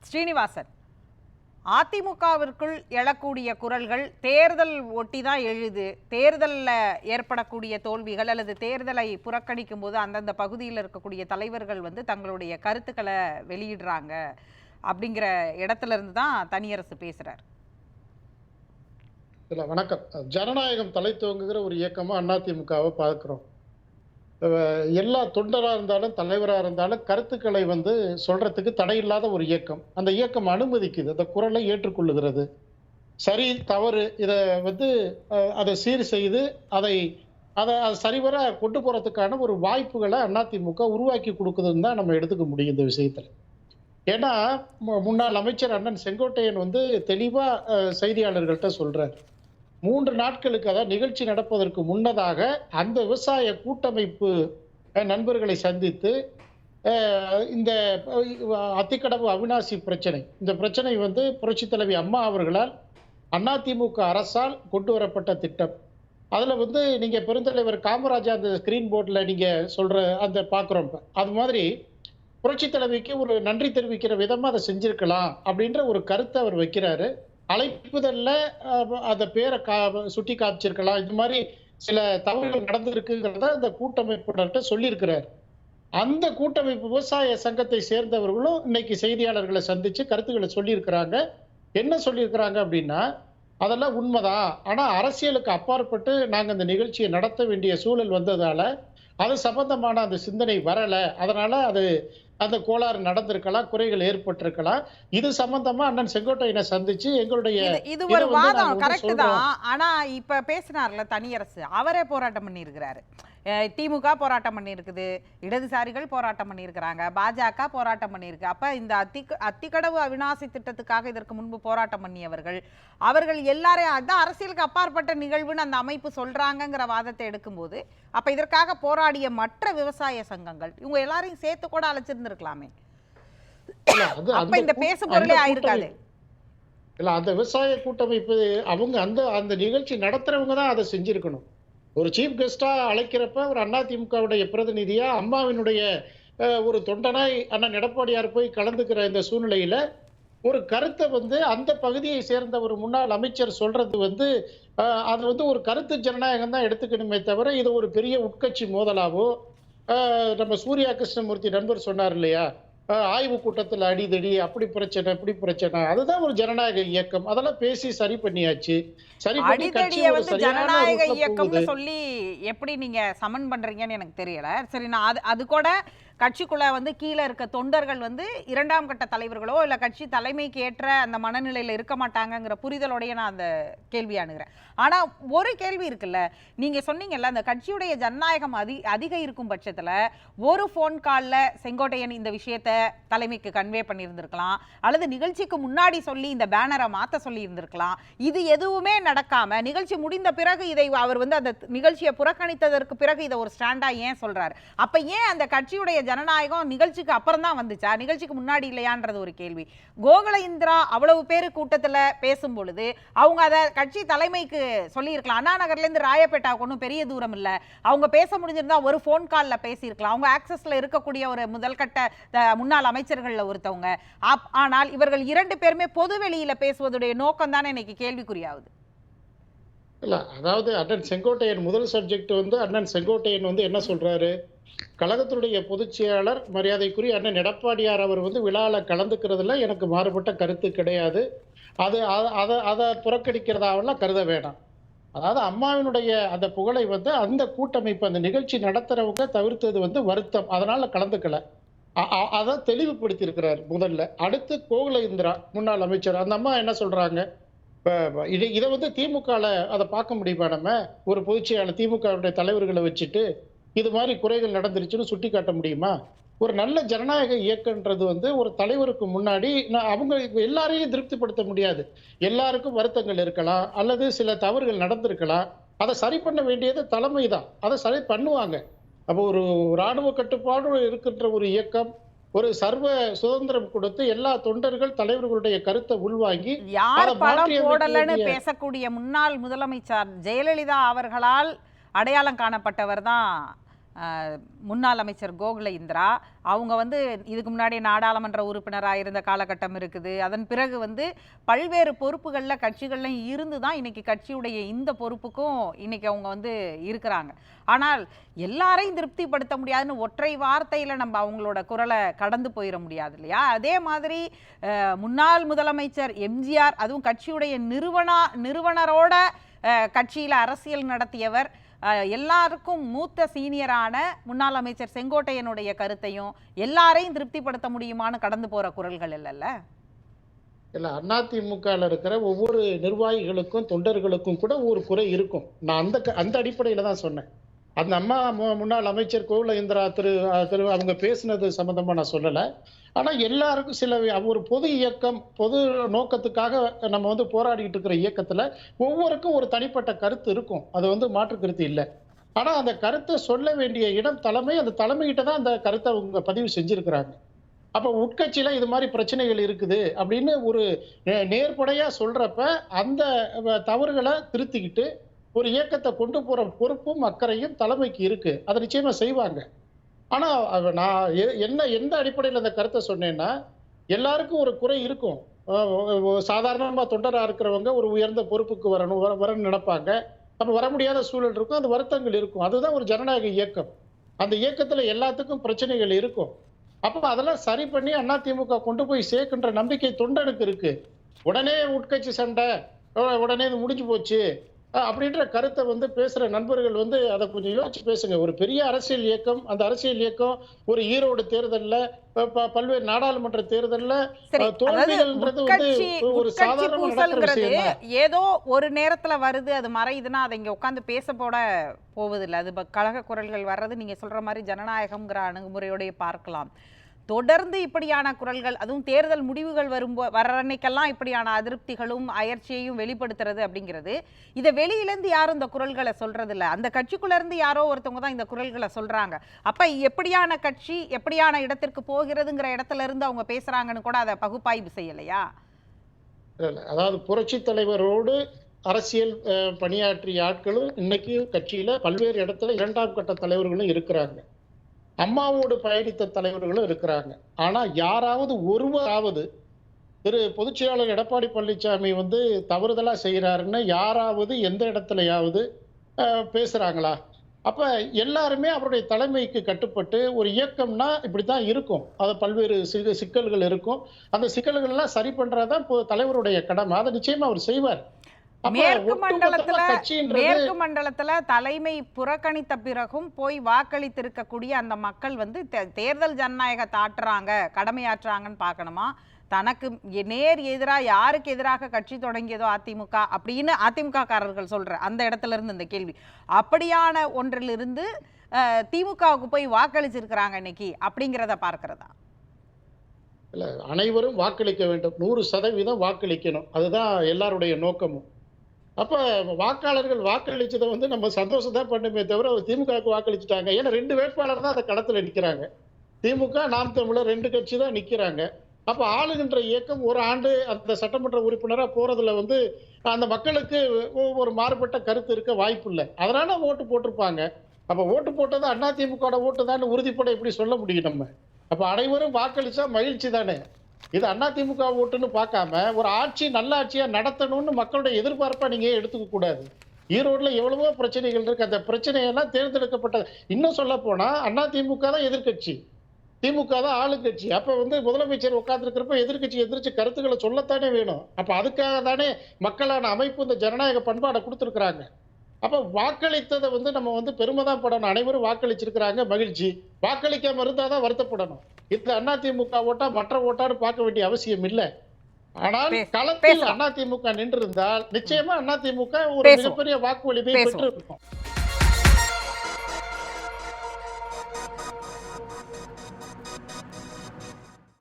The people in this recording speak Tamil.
ஸ்ரீனிவாசன், அதிமுகவிற்குள் எழக்கூடிய குரல்கள் தேர்தல் ஒட்டி தான் எழுது. தேர்தலில் ஏற்படக்கூடிய தோல்விகள் அல்லது தேர்தலை புறக்கணிக்கும் போது அந்தந்த பகுதியில் இருக்கக்கூடிய தலைவர்கள் தங்களுடைய கருத்துக்களை வெளியிடுறாங்க அப்படிங்கிற இடத்துல இருந்து தான் தனியரசு பேசுறார். இல்ல வணக்கம். ஜனநாயகம் தலை துவங்குகிற ஒரு இயக்கமா அதிமுகவை பார்க்கிறோம். எல்லா தொண்டரா இருந்தாலும் தலைவரா இருந்தாலும் கருத்துக்களை சொல்றதுக்கு தடையில்லாத ஒரு இயக்கம். அந்த இயக்கம் அனுமதிக்குது, அந்த குரலை ஏற்றுக்கொள்ளுகிறது. சரி தவறு இதை அதை சீர் செய்து அதை அதை சரிவர கொண்டு போறதுக்கான ஒரு வாய்ப்புகளை அதிமுக உருவாக்கி கொடுக்குதுன்னு தான் நம்ம எடுத்துக்க முடியும் இந்த விஷயத்துல. ஏன்னா முன்னாள் அமைச்சர் அண்ணன் செங்கோட்டையன் தெளிவா செய்தியாளர்கள்ட்ட சொல்றாரு. 3 நாட்களுக்கு, அதாவது நிகழ்ச்சி நடப்பதற்கு முன்னதாக அந்த விவசாய கூட்டமைப்பு நண்பர்களை சந்தித்து இந்த அத்திக்கடவு அவிநாசி பிரச்சனை, இந்த பிரச்சனை புரட்சி தலைவி அம்மா அவர்களால் அதிமுக அரசால் கொண்டு வரப்பட்ட திட்டம். அதுல நீங்க பெருந்தலைவர் காமராஜா அந்த ஸ்கிரீன் போர்ட்ல நீங்க சொல்ற அந்த பாக்குறோம், அது மாதிரி புரட்சி தலைவிக்கு ஒரு நன்றி தெரிவிக்கிற விதமா அதை செஞ்சிருக்கலாம் அப்படின்ற ஒரு கருத்தை அவர் வைக்கிறாரு. அழைப்புதல்ல அந்த பேரை சுட்டி காமிச்சிருக்கலாம், இது மாதிரி சில தவறுகள் நடந்திருக்குங்கிறத அந்த கூட்டமைப்பினர்கிட்ட சொல்லியிருக்கிறார். அந்த கூட்டமைப்பு விவசாய சங்கத்தை சேர்ந்தவர்களும் இன்னைக்கு செய்தியாளர்களை சந்திச்சு கருத்துக்களை சொல்லியிருக்கிறாங்க. என்ன சொல்லியிருக்கிறாங்க அப்படின்னா, அதெல்லாம் உண்மைதான், ஆனா அரசியலுக்கு அப்பாற்பட்டு நாங்க அந்த நிகழ்ச்சியை நடத்த வேண்டிய சூழல் வந்ததால அது சம்பந்தமான அந்த சிந்தனை வரல, அதனால அது அந்த கோளாறு நடந்திருக்கலாம், குறைகள் ஏற்பட்டிருக்கலாம். இது சம்பந்தமா அண்ணன் செங்கோட்டையனை சந்திச்சு எங்களுடைய இது ஒரு வாதம் கரெக்ட் தான். ஆனா இப்ப பேசினார்ல தனியரசு, அவரே போராட்டம் பண்ணி இருக்கிறாரு. திமுக போராட்டம் பண்ணியிருக்குது, இடதுசாரிகள் போராட்டம் பண்ணியிருக்கிறாங்க, பாஜக போராட்டம் பண்ணியிருக்கு. அப்ப இந்த அத்திக்கடவு அவிநாசி திட்டத்துக்காக இதற்கு முன்பு போராட்டம் பண்ணியவர்கள் அவர்கள் எல்லாரையும் அதான் அரசியலுக்கு அப்பாற்பட்ட நிகழ்வுன்னு அந்த அமைப்பு சொல்றாங்கிற வாதத்தை எடுக்கும்போது, அப்ப இதற்காக போராடிய மற்ற விவசாய சங்கங்கள் இவங்க எல்லாரையும் சேர்த்து கூட அழைச்சிருந்திருக்கலாமே. அப்ப இந்த பேசு பொருளே ஆயிருக்காது. இல்ல, அந்த விவசாய கூட்டமைப்பு அவங்க அந்த அந்த நிகழ்ச்சி நடத்துறவங்க தான் அதை செஞ்சிருக்கணும். ஒரு சீஃப் கெஸ்டா அழைக்கிறப்ப ஒரு அதிமுகவுடைய பிரதிநிதியா அம்மாவினுடைய ஒரு தொண்டனாய் அண்ணன் எடப்பாடியார் போய் கலந்துக்கிற இந்த சூழ்நிலையில ஒரு கருத்தை அந்த பகுதியை சேர்ந்த ஒரு முன்னாள் அமைச்சர் சொல்றது அது ஒரு கருத்து ஜனநாயகம் தான் எடுத்துக்கணுமே தவிர இது ஒரு பெரிய உட்கட்சி மோதலாவோ, நம்ம சூர்யா கிருஷ்ணமூர்த்தி நண்பர் சொன்னார் இல்லையா, ஆய்வு கூட்டத்தில் அடிதடி, அப்படி பிரச்சனை இப்படி பிரச்சனை, அதுதான் ஒரு ஜனநாயக இயக்கம். அதெல்லாம் பேசி சரி பண்ணியாச்சு. சரி பண்ணி அடிதடியை ஜனநாயக இயக்கம்னு சொல்லி எப்படி நீங்க சமன் பண்றீங்கன்னு எனக்கு தெரியல. சரி, நான் அது கூட கட்சிக்குள்ள கீழே இருக்க தொண்டர்கள் 2ஆம் கட்ட தலைவர்களோ இல்ல கட்சி தலைமைக்கு ஏற்ற அந்த மனநிலையில இருக்க மாட்டாங்கிற புரிதலோடைய நான் அந்த கேள்வி அணுகிறேன். ஆனா ஒரு கேள்வி இருக்குல்ல, நீங்க சொன்னீங்கல்ல அந்த கட்சியுடைய ஜனநாயகம் அதிக இருக்கும் பட்சத்துல ஒரு போன் கால்ல செங்கோட்டையன் இந்த விஷயத்த தலைமைக்கு கன்வே பண்ணியிருந்திருக்கலாம், அல்லது நிகழ்ச்சிக்கு முன்னாடி சொல்லி இந்த பேனரை மாத்த சொல்லி இருந்திருக்கலாம். இது எதுவுமே நடக்காம நிகழ்ச்சி முடிந்த பிறகு இதை அவர் அந்த நிகழ்ச்சியை புறக்கணித்ததற்கு பிறகு இதை ஒரு ஸ்டாண்டா ஏன் சொல்றாரு? அப்ப ஏன் அந்த கட்சியுடைய ஜனநாயகம் நிகழ்ச்சிக்கு அப்புறம் தான் வந்துச்சா, நிகழ்ச்சிக்கு முன்னாடி இல்லையான்றது ஒரு கேள்வி. கோகுல இந்திரா அவ்வளவு பேரு கூட்டத்துல பேசும் பொழுது அவங்க அதை கட்சி தலைமைக்கு சொல்லி இருக்கலாம். அண்ணா நகர்ல இருந்து ராயப்பேட்டாவுக்கு ஒன்றும் பெரிய தூரம் இல்ல, அவங்க பேச முடிஞ்சிருந்தா ஒரு போன் கால்ல பேசியிருக்கலாம். அவங்க ஆக்சஸ்ல இருக்கக்கூடிய ஒரு முதல் கட்ட முன்னாள் அமைச்சர்கள்ல ஒருத்தவங்க. ஆனால் இவர்கள் 2 பேருமே பொது வெளியில பேசுவதுடைய நோக்கம் தானே இன்னைக்கு கேள்விக்குறியாகுது. இல்ல, அதாவது அண்ணன் செங்கோட்டையன் முதல் சப்ஜெக்ட் அண்ணன் செங்கோட்டையன் என்ன சொல்றாரு, கழகத்தினுடைய பொதுச் செயலாளர் மரியாதைக்குரிய அண்ணன் எடப்பாடியார் அவர் விழால கலந்துக்கிறதுல எனக்கு மாறுபட்ட கருத்து கிடையாது, அது அதை புறக்கணிக்கிறதாவெல்லாம் கருத வேண்டாம். அதாவது அம்மாவினுடைய அந்த புகழை அந்த கூட்டமைப்பு அந்த நிகழ்ச்சி நடத்துறவங்க தவிர்த்தது வருத்தம், அதனால கலந்துக்கல. அதை தெளிவுபடுத்தி இருக்கிறார் முதல்ல. அடுத்து கோகுல இந்திரா முன்னாள் அமைச்சர், அந்த அம்மா என்ன சொல்றாங்க, இதை திமுகல அதை பார்க்க முடியுமா? நம்ம ஒரு பொதுச் செயலாளர் திமுக தலைவர்களை வச்சுட்டு இது மாதிரி குறைகள் நடந்துருச்சுன்னு சுட்டி காட்ட முடியுமா? ஒரு நல்ல ஜனநாயக இயக்கம்ன்றது ஒரு தலைவருக்கு முன்னாடி அவங்க எல்லாரையும் திருப்திப்படுத்த முடியாது. எல்லாருக்கும் வருத்தங்கள் இருக்கலாம், அல்லது சில தவறுகள் நடந்திருக்கலாம். அதை சரி பண்ண வேண்டியது தலைமை தான், அதை சரி பண்ணுவாங்க. அப்போ ஒரு இராணுவ கட்டுப்பாடு இருக்கின்ற ஒரு இயக்கம் ஒரு சர்வ சுதந்திரம் கொடுத்து எல்லா தொண்டர்கள் தலைவர்களுடைய கருத்தை உள்வாங்கி யார் படம் போடலன்னு பேசக்கூடிய முன்னாள் முதலமைச்சர் ஜெயலலிதா அவர்களால் அடையாளம் காணப்பட்டவர் தான் முன்னாள் அமைச்சர் கோகுல இந்திரா அவங்க வந்து இதுக்கு முன்னாடி நாடாளுமன்ற உறுப்பினராக இருந்த காலகட்டம் இருக்குது. அதன் பிறகு வந்து பல்வேறு பொறுப்புகளில் கட்சிகள்லையும் இருந்து தான் இன்னைக்கு கட்சியுடைய இந்த பொறுப்புக்கும் இன்னைக்கு அவங்க வந்து இருக்கிறாங்க. ஆனால் எல்லாரையும் திருப்திப்படுத்த முடியாதுன்னு ஒற்றை வார்த்தையில் நம்ம அவங்களோட குரலை கடந்து போயிட முடியாது இல்லையா? அதே மாதிரி முன்னாள் முதலமைச்சர் எம்ஜிஆர், அதுவும் கட்சியுடைய நிறுவனரோட கட்சியில் அரசியல் நடத்தியவர், எல்லாருக்கும் மூத்த சீனியரான முன்னாள் அமைச்சர் செங்கோட்டையனுடைய கருத்தையும் எல்லாரையும் திருப்திப்படுத்த முடியுமான்னு கடந்து போற குரல்கள் இல்லைல்ல? இல்ல, அதிமுகவில் இருக்கிற ஒவ்வொரு நிர்வாகிகளுக்கும் தொண்டர்களுக்கும் கூட ஒரு குறை இருக்கும். நான் அந்த அடிப்படையில தான் சொன்னேன். அந்த அம்மா முன்னாள் அமைச்சர் கோகுல இந்திரா திரு அவங்க பேசினது சம்பந்தமா நான் சொல்லல. ஆனா எல்லாருக்கும் சில ஒரு பொது இயக்கம், பொது நோக்கத்துக்காக நம்ம வந்து போராடிட்டு இருக்கிற இயக்கத்துல ஒவ்வொருக்கும் ஒரு தனிப்பட்ட கருத்து இருக்கும். அது வந்து மாற்று கருத்து இல்லை. ஆனா அந்த கருத்தை சொல்ல வேண்டிய இடம் தலைமை. அந்த தலைமைகிட்ட தான் அந்த கருத்தை அவங்க பதிவு செஞ்சிருக்கிறாங்க. அப்ப உட்கட்சியில இது மாதிரி பிரச்சனைகள் இருக்குது அப்படின்னு ஒரு நேர்படையா சொல்றப்ப அந்த தவறுகளை திருத்திக்கிட்டு ஒரு இயக்கத்தை கொண்டு போற பொறுப்பும் அக்கறையும் தலைமைக்கு இருக்கு. அதை நிச்சயமா செய்வாங்க. ஆனா நான் எந்த அடிப்படையில் அந்த கருத்தை சொன்னேன்னா, எல்லாருக்கும் ஒரு குறை இருக்கும். சாதாரணமா தொண்டரா இருக்கிறவங்க ஒரு உயர்ந்த பொறுப்புக்கு வரணும்னு நினைப்பாங்க. அப்ப வர முடியாத சூழல் இருக்கும். அந்த வருத்தங்கள் இருக்கும். அதுதான் ஒரு ஜனநாயக இயக்கம். அந்த இயக்கத்துல எல்லாத்துக்கும் பிரச்சனைகள் இருக்கும். அப்ப அதெல்லாம் சரி பண்ணி அதிமுக கொண்டு போய் சேர்க்கின்ற நம்பிக்கை தொண்டனுக்கு இருக்கு. உடனே உட்கட்சி சண்டை, உடனே இது முடிஞ்சு போச்சு அப்படின்ற கருத்தை வந்து பேசுற நண்பர்கள் வந்து அதை கொஞ்சம் யோசிச்சு பேசுங்க. ஒரு பெரிய அரசியல் இயக்கம், அந்த அரசியல் இயக்கம் ஒரு ஈரோடு தேர்தல்ல, பல்வேறு நாடாளுமன்ற தேர்தல்ல தோல்விகள்ன்றது வந்து ஒரு சாதாரண நடக்கிற விஷயம். ஏதோ ஒரு நேரத்துல வருது, அது மறையுதுன்னா அதை இங்க உட்காந்து பேச போட போவதில்லை. அது கழக குரல்கள் வர்றது நீங்க சொல்ற மாதிரி ஜனநாயகம்ங்கிற அணுகுமுறையோடய பார்க்கலாம். தொடர்ந்து இப்படியான குரல்கள், அதுவும் தேர்தல் முடிவுகள் வர்ற அன்னைக்கெல்லாம் இப்படியான அதிருப்திகளும் அயற்சியையும் வெளிப்படுத்துறது அப்படிங்கிறது, இதை வெளியிலேருந்து யாரும் இந்த குரல்களை சொல்றது இல்லை. அந்த கட்சிக்குள்ள இருந்து யாரோ ஒருத்தவங்க தான் இந்த குரல்களை சொல்றாங்க. அப்ப எப்படியான கட்சி எப்படியான இடத்திற்கு போகிறதுங்கிற இடத்துல இருந்து அவங்க பேசுறாங்கன்னு கூட அதை பகுப்பாய்வு செய்யலையா? அதாவது புரட்சி தலைவரோடு அரசியல் பணியாற்றிய ஆட்களும் இன்னைக்கு கட்சியில பல்வேறு இடத்துல இரண்டாம் கட்ட தலைவர்களும் இருக்கிறாங்க. அம்மாவோடு பயணித்த தலைவர்களும் இருக்கிறாங்க. ஆனா யாராவது ஒருவராவது திரு பொதுச்செயலாளர் எடப்பாடி பழனிசாமி வந்து தவறுதலா செய்யறாருன்னு யாராவது எந்த இடத்துலயாவது பேசுறாங்களா? அப்ப எல்லாருமே அவருடைய தலைமைக்கு கட்டுப்பட்டு ஒரு இயக்கம்னா இப்படித்தான் இருக்கும். அது பல்வேறு சிக்கல்கள் இருக்கும். அந்த சிக்கல்கள் எல்லாம் சரி பண்றதுதான் தலைவருடைய கடமை. அதை நிச்சயமா அவர் செய்வார். மேற்கு மண்டலத்துல தலைமை புறக்கணித்த பிறகும் போய் வாக்களித்திருக்கக்கூடிய அந்த மக்கள் வந்து தேர்தல் ஜனநாயகத்தை ஆற்றுறாங்க, கடமையாற்றுறாங்கன்னு பார்க்கணுமா? தனக்கு நேர் எதிராக யாருக்கு எதிராக கட்சி தொடங்கியதோ அதிமுக அப்படின்னு அதிமுக காரர்கள் சொல்ற அந்த இடத்துல இருந்து இந்த கேள்வி, அப்படியான ஒன்றிலிருந்து திமுகவுக்கு போய் வாக்களிச்சிருக்கிறாங்க இன்னைக்கு அப்படிங்கிறத பார்க்கிறதா? இல்ல, அனைவரும் வாக்களிக்க வேண்டும். 100% வாக்களிக்கணும். அதுதான் எல்லாருடைய நோக்கமும். அப்ப வாக்காளர்கள் வாக்களிச்சதை வந்து நம்ம சந்தோஷம் தான் பண்ணுமே தவிர திமுகவுக்கு வாக்களிச்சுட்டாங்க. ஏன்னா 2 வேட்பாளர் தான் அந்த களத்துல நிக்கிறாங்க. திமுக, நாம் தமிழர் 2 கட்சி தான் நிக்கிறாங்க. அப்ப ஆளுகின்ற இயக்கம் ஒரு ஆண்டு அந்த சட்டமன்ற உறுப்பினரா போறதுல வந்து அந்த மக்களுக்கு ஒரு மாறுபட்ட கருத்து இருக்க வாய்ப்பு இல்லை. அதனால ஓட்டு போட்டிருப்பாங்க. அப்ப ஓட்டு போட்டது அதிமுக ஓட்டு தான் உறுதிப்பட எப்படி சொல்ல முடியும் நம்ம? அப்ப அனைவரும் வாக்களிச்சா மகிழ்ச்சி தானே. இது அதிமுக ஓட்டுன்னு பார்க்காம ஒரு ஆட்சி நல்ல ஆட்சியா நடத்தணும்னு மக்களுடைய எதிர்பார்ப்பா நீங்க எடுத்துக்க கூடாது. ஈரோடுல எவ்வளவோ பிரச்சனைகள் இருக்கு. அந்த பிரச்சனையெல்லாம் தேர்ந்தெடுக்கப்பட்ட, இன்னும் சொல்ல போனா அதிமுக தான் எதிர்கட்சி, திமுக தான் ஆளுங்கட்சி. அப்ப வந்து முதலமைச்சர் உட்கார்ந்து இருக்கிறப்ப எதிர்கட்சி எதிர்த்து கருத்துக்களை சொல்லத்தானே வேணும். அப்ப அதுக்காக தானே மக்களான அமைப்பு இந்த ஜனநாயக பண்பாடை கொடுத்துருக்குறாங்க. அப்ப வாக்களித்ததை வந்து நம்ம வந்து பெருமைதான் படணும். அனைவரும் வாக்களிச்சிருக்கிறாங்க, மகிழ்ச்சி. வாக்களிக்காம இருந்தாதான் வருத்தப்படணும். இது அதிமுக ஓட்டா மற்ற ஓட்டான்னு பார்க்க வேண்டிய அவசியம் இல்லை. ஆனால் களத்தில் அதிமுக நின்று இருந்தால் நிச்சயமா அதிமுக ஒரு மிகப்பெரிய வாக்கு வலிமையை பெற்று இருக்கும்.